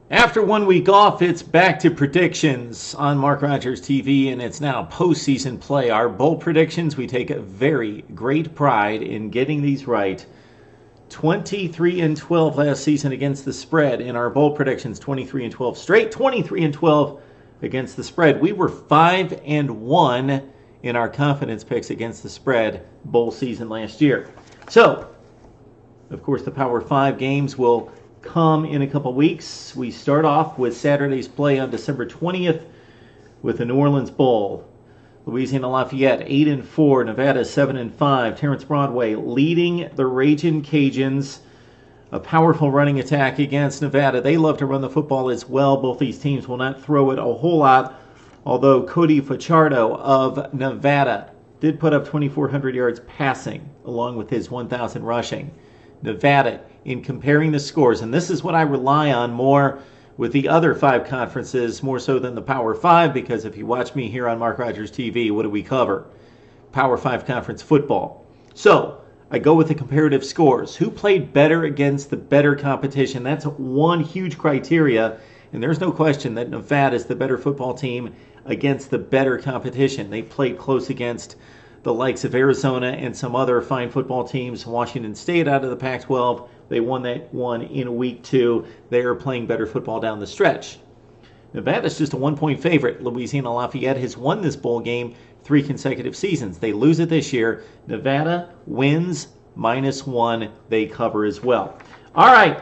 After 1 week off, it's back to predictions on Mark Rogers TV, and it's now postseason play. Our bold predictions, we take a very great pride in getting these right. 23-12 last season against the spread in our bold predictions. 23-12 straight. 23-12 against the spread. We were 5-1 in our confidence picks against the spread bowl season last year. So, of course, the Power 5 games will come in a couple weeks. We start off with Saturday's play on December 20th with the New Orleans Bowl. Louisiana Lafayette 8-4, Nevada 7-5. Terrence Broadway leading the Ragin' Cajuns. A powerful running attack against Nevada. They love to run the football as well. Both these teams will not throw it a whole lot, although Cody Fajardo of Nevada did put up 2,400 yards passing along with his 1,000 rushing. Nevada, in comparing the scores, and this is what I rely on more with the other 5 conferences, more so than the Power 5, because if you watch me here on Mark Rogers TV, what do we cover? Power 5 conference football. So, I go with the comparative scores. Who played better against the better competition? That's one huge criteria, and there's no question that Nevada is the better football team against the better competition. They played close against the likes of Arizona and some other fine football teams. Washington State out of the Pac-12, they won that one in week 2. They are playing better football down the stretch. Nevada's just a 1-point favorite. Louisiana Lafayette has won this bowl game 3 consecutive seasons. They lose it this year. Nevada wins -1. They cover as well. All right.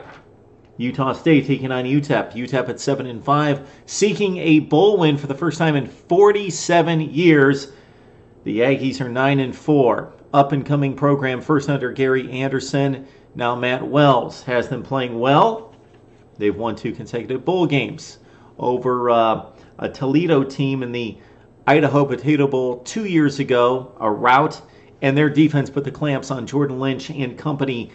Utah State taking on UTEP. UTEP at 7-5, seeking a bowl win for the first time in 47 years. The Aggies are 9-4. Up-and-coming program, first under Gary Anderson. Now Matt Wells has them playing well. They've won 2 consecutive bowl games over a Toledo team in the Idaho Potato Bowl 2 years ago, a rout, and their defense put the clamps on Jordan Lynch and company.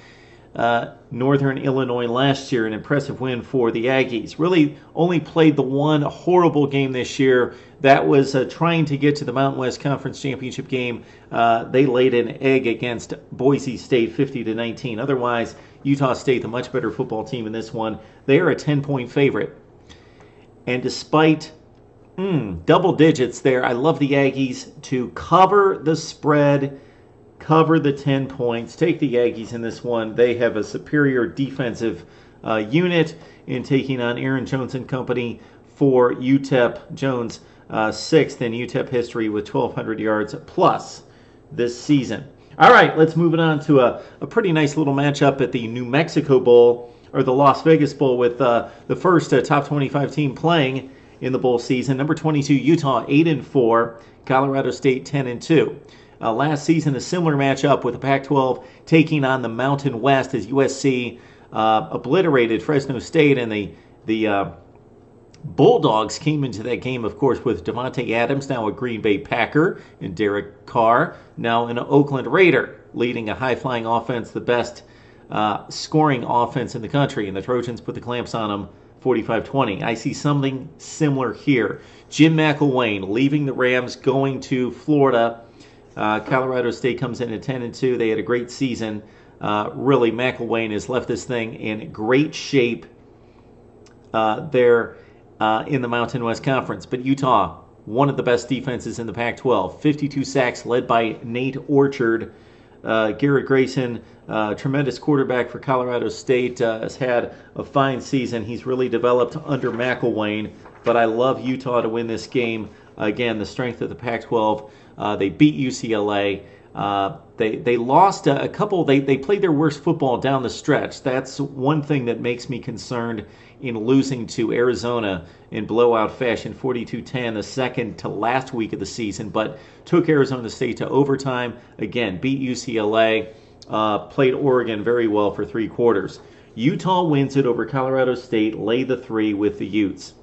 Northern Illinois last year, an impressive win for the Aggies. Really only played the one horrible game this year. That was trying to get to the Mountain West Conference Championship game. They laid an egg against Boise State 50-19. Otherwise, Utah State, the much better football team in this one. They are a 10-point favorite. And despite double digits there, I love the Aggies to cover the spread, cover the 10 points. Take the Aggies in this one. They have a superior defensive unit in taking on Aaron Jones and company for UTEP. Jones 6th in UTEP history with 1,200 yards plus this season. All right, let's move it on to a pretty nice little matchup at the New Mexico Bowl, or the Las Vegas Bowl, with the first top 25 team playing in the bowl season. Number 22, Utah 8-4, Colorado State 10-2. Last season, a similar matchup with the Pac-12 taking on the Mountain West as USC obliterated Fresno State, and the Bulldogs came into that game, of course, with Devontae Adams, now a Green Bay Packer, and Derek Carr, now an Oakland Raider, leading a high-flying offense, the best scoring offense in the country, and the Trojans put the clamps on them 45-20. I see something similar here. Jim McElwain leaving the Rams, going to Florida. Colorado State comes in at 10-2. They had a great season. Really, McElwain has left this thing in great shape there in the Mountain West Conference. But Utah, one of the best defenses in the Pac-12. 52 sacks led by Nate Orchard. Garrett Grayson, tremendous quarterback for Colorado State, has had a fine season. He's really developed under McElwain. But I love Utah to win this game. Again, the strength of the Pac-12. They beat UCLA. They lost a couple. They played their worst football down the stretch. That's one thing that makes me concerned in losing to Arizona in blowout fashion, 42-10, the second to last week of the season. But took Arizona State to overtime. Again, beat UCLA. Played Oregon very well for 3 quarters. Utah wins it over Colorado State. Lay the 3 with the Utes.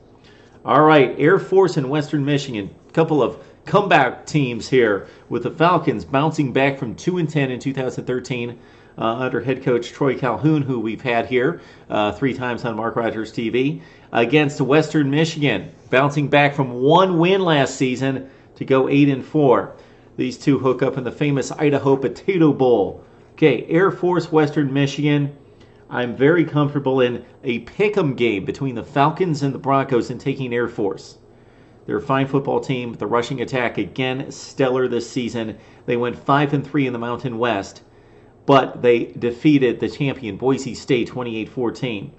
All right, Air Force and Western Michigan. A couple of comeback teams here, with the Falcons bouncing back from 2-10 in 2013 under head coach Troy Calhoun, who we've had here 3 times on Mark Rogers TV, against Western Michigan, bouncing back from 1 win last season to go 8-4. These two hook up in the famous Idaho Potato Bowl. Okay, Air Force, Western Michigan. I'm very comfortable in a pick'em game between the Falcons and the Broncos and taking Air Force. They're a fine football team. The rushing attack, again, stellar this season. They went 5-3 in the Mountain West, but they defeated the champion Boise State 28-14.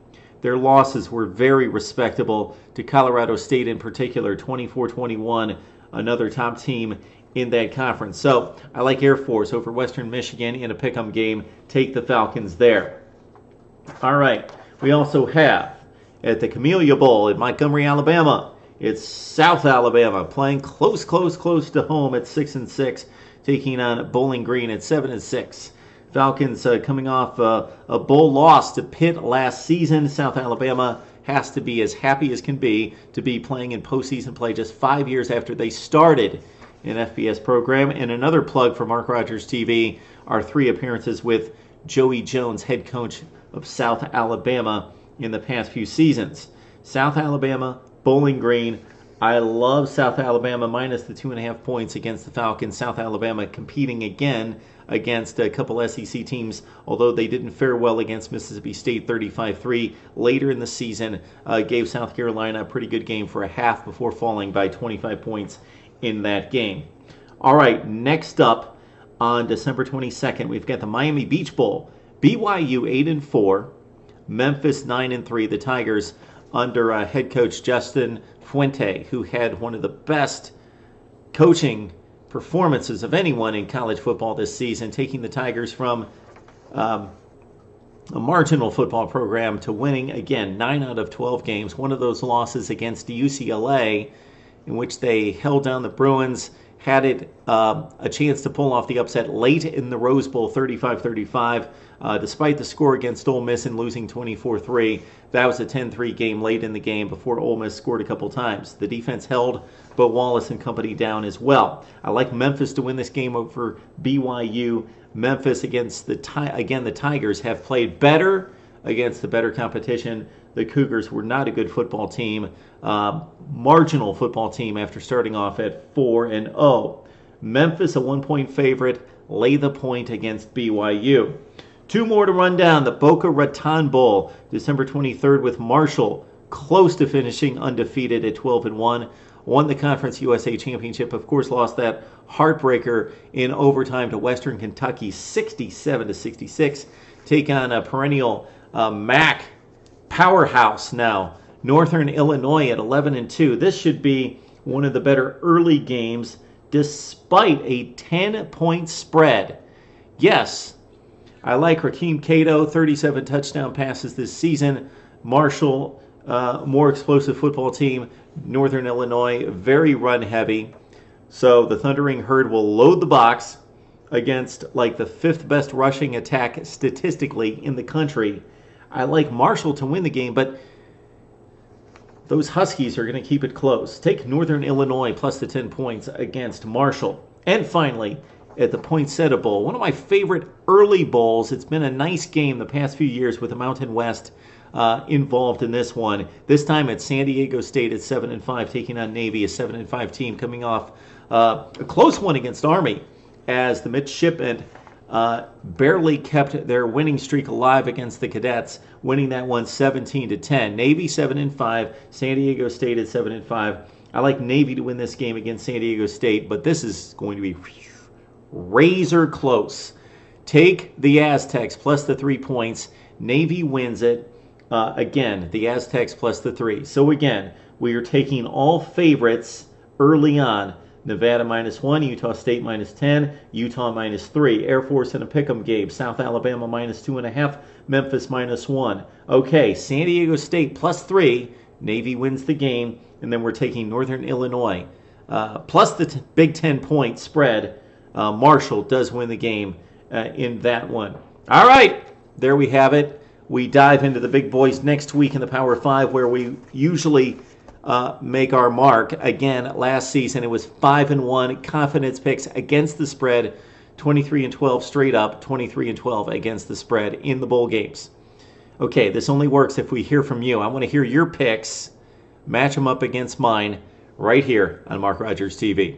Their losses were very respectable to Colorado State in particular, 24-21, another top team in that conference. So I like Air Force over Western Michigan in a pick'em game. Take the Falcons there. All right. We also have at the Camellia Bowl in Montgomery, Alabama. It's South Alabama playing close to home at 6-6, taking on Bowling Green at 7-6. Falcons coming off a bowl loss to Pitt last season. South Alabama has to be as happy as can be to be playing in postseason play just 5 years after they started an FBS program. And another plug for Mark Rogers TV, our 3 appearances with Joey Jones, head coach of South Alabama in the past few seasons. South Alabama, Bowling Green. I love South Alabama minus the 2.5 points against the Falcons. South Alabama competing again against a couple SEC teams, although they didn't fare well against Mississippi State 35-3 later in the season. Gave South Carolina a pretty good game for a half before falling by 25 points in that game. All right, next up on December 22nd, we've got the Miami Beach Bowl. BYU 8-4, Memphis 9-3. The Tigers under head coach Justin Fuente, who had one of the best coaching performances of anyone in college football this season, taking the Tigers from a marginal football program to winning, again, 9 out of 12 games. One of those losses against UCLA, in which they held down the Bruins, had it a chance to pull off the upset late in the Rose Bowl, 35-35. Despite the score against Ole Miss and losing 24-3, that was a 10-3 game late in the game before Ole Miss scored a couple times. The defense held Bo Wallace and company down as well. I like Memphis to win this game over BYU. Memphis against the Tigers have played better against the better competition. The Cougars were not a good football team, marginal football team after starting off at 4-0. Memphis a 1-point favorite. Lay the point against BYU. 2 more to run down. The Boca Raton Bowl, December 23rd, with Marshall close to finishing undefeated at 12-1. Won the Conference USA Championship. Of course, lost that heartbreaker in overtime to Western Kentucky, 67-66. Take on a perennial MAC powerhouse now, Northern Illinois at 11-2. This should be one of the better early games, despite a 10-point spread. Yes, I like Rakeem Cato, 37 touchdown passes this season. Marshall, more explosive football team. Northern Illinois, very run heavy. So the Thundering Herd will load the box against like the 5th best rushing attack statistically in the country. I like Marshall to win the game, but those Huskies are going to keep it close. Take Northern Illinois plus the 10 points against Marshall. And finally, at the Poinsettia Bowl, one of my favorite early bowls. It's been a nice game the past few years with the Mountain West involved in this one. This time at San Diego State at 7-5, taking on Navy, a 7-5 team coming off a close one against Army, as the Midshipmen barely kept their winning streak alive against the Cadets, winning that one 17-10. Navy 7-5, San Diego State at 7-5. I like Navy to win this game against San Diego State, but this is going to be razor close. Take the Aztecs plus the 3 points. Navy wins it. Again, the Aztecs plus the 3. So again, we are taking all favorites early on. Nevada -1, Utah State -10, Utah -3. Air Force in a pick'em game. South Alabama -2.5, Memphis -1. Okay, San Diego State plus 3. Navy wins the game, and then we're taking Northern Illinois plus the Big 10 point spread. Marshall does win the game in that one. All right, there we have it. We dive into the big boys next week in the Power 5, where we usually make our mark. Again, last season it was 5-1 confidence picks against the spread, 23-12 straight up, 23-12 against the spread in the bowl games. Okay, this only works if we hear from you. I want to hear your picks, match them up against mine right here on Mark Rogers TV.